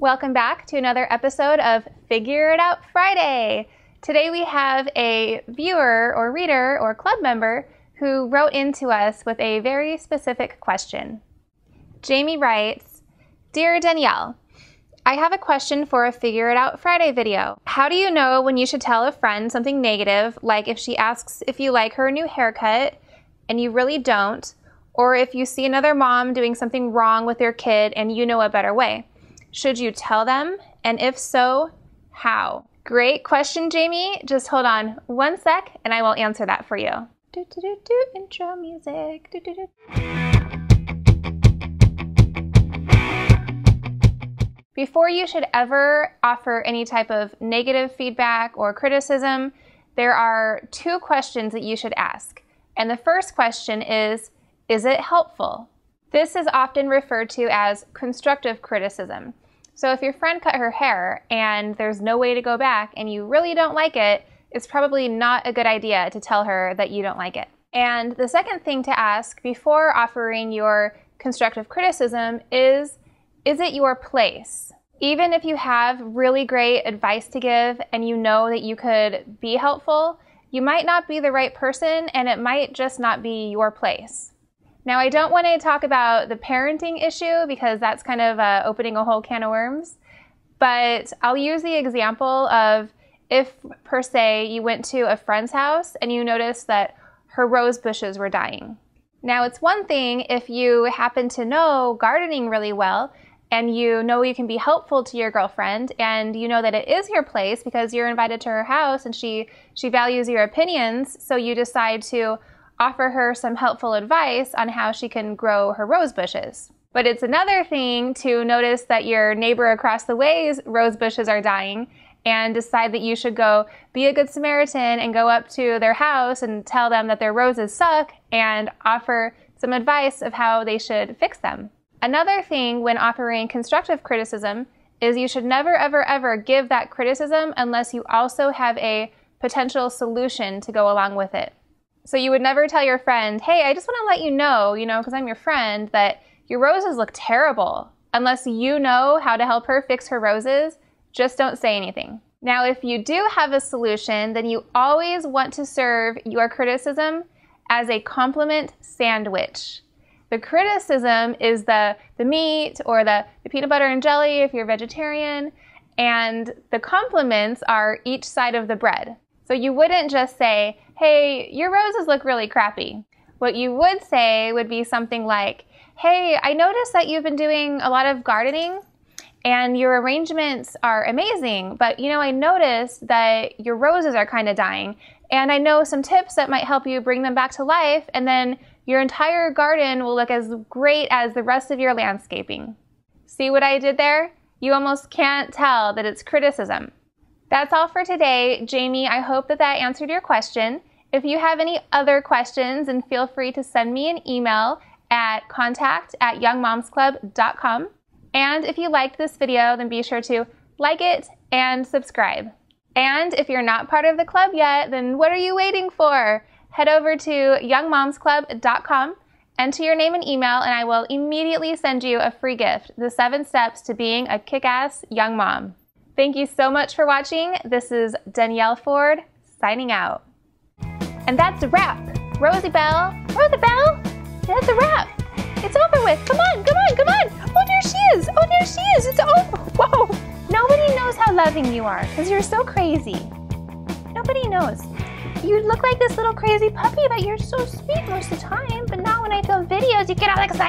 Welcome back to another episode of Figure It Out Friday. Today we have a viewer or reader or club member who wrote into us with a very specific question. Jamie writes, "Dear Danielle, I have a question for a Figure It Out Friday video. How do you know when you should tell a friend something negative, like if she asks if you like her new haircut and you really don't, or if you see another mom doing something wrong with their kid and you know a better way? Should you tell them? And if so, how?" Great question, Jamie. Just hold on one sec and I will answer that for you. Intro music. Before you should ever offer any type of negative feedback or criticism, there are two questions that you should ask. And the first question is it helpful? This is often referred to as constructive criticism. So if your friend cut her hair and there's no way to go back and you really don't like it, it's probably not a good idea to tell her that you don't like it. And the second thing to ask before offering your constructive criticism is it your place? Even if you have really great advice to give and you know that you could be helpful, you might not be the right person and it might just not be your place. Now, I don't want to talk about the parenting issue because that's kind of opening a whole can of worms, but I'll use the example of if, per se, you went to a friend's house and you noticed that her rose bushes were dying. Now, it's one thing if you happen to know gardening really well and you know you can be helpful to your girlfriend and you know that it is your place because you're invited to her house and she values your opinions, so you decide to offer her some helpful advice on how she can grow her rose bushes. But it's another thing to notice that your neighbor across the way's rose bushes are dying and decide that you should go be a good Samaritan and go up to their house and tell them that their roses suck and offer some advice of how they should fix them. Another thing when offering constructive criticism is you should never, ever, ever give that criticism unless you also have a potential solution to go along with it. So you would never tell your friend, "Hey, I just want to let you know, because I'm your friend, that your roses look terrible." Unless you know how to help her fix her roses, just don't say anything. Now, if you do have a solution, then you always want to serve your criticism as a compliment sandwich. The criticism is the meat or the peanut butter and jelly if you're vegetarian, and the compliments are each side of the bread. So you wouldn't just say, "Hey, your roses look really crappy." What you would say would be something like, "Hey, I noticed that you've been doing a lot of gardening and your arrangements are amazing, but I noticed that your roses are kind of dying, and I know some tips that might help you bring them back to life, and then your entire garden will look as great as the rest of your landscaping." See what I did there? You almost can't tell that it's criticism. That's all for today, Jamie. I hope that answered your question. If you have any other questions, then feel free to send me an email at contact@youngmomsclub.com. And if you liked this video, then be sure to like it and subscribe. And if you're not part of the club yet, then what are you waiting for? Head over to youngmomsclub.com, enter your name and email, and I will immediately send you a free gift, the 7 steps to being a kick-ass young mom. Thank you so much for watching. This is Danielle Ford signing out. And that's a wrap. Rosie Bell, that's a wrap. It's over with. Come on. Oh, there she is. It's over. Whoa. Nobody knows how loving you are because you're so crazy. Nobody knows. You look like this little crazy puppy, but you're so sweet most of the time. But now when I film videos, you get all excited.